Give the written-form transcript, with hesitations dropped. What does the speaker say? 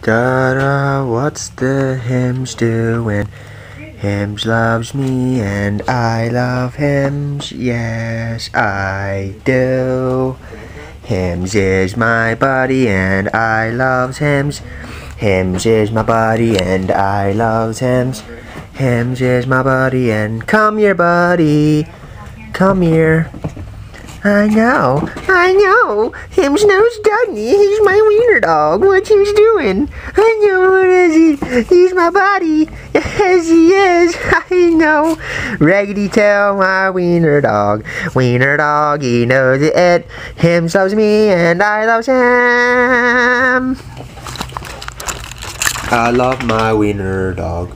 Da-da, what's the hymns doing? Hymns loves me and I love hymns, yes I do. Hymns is my buddy and I loves hymns. Hymns is my buddy and I loves hymns. Hymns is my buddy and come here buddy, come here. I know. Hymns knows Dudney. He's my wiener dog. What's Hymns doing? I know, what is he? He's my buddy. Yes, he is. I know. Raggedy tail, my wiener dog. Wiener dog, he knows it. Hymns loves me and I loves him. I love my wiener dog.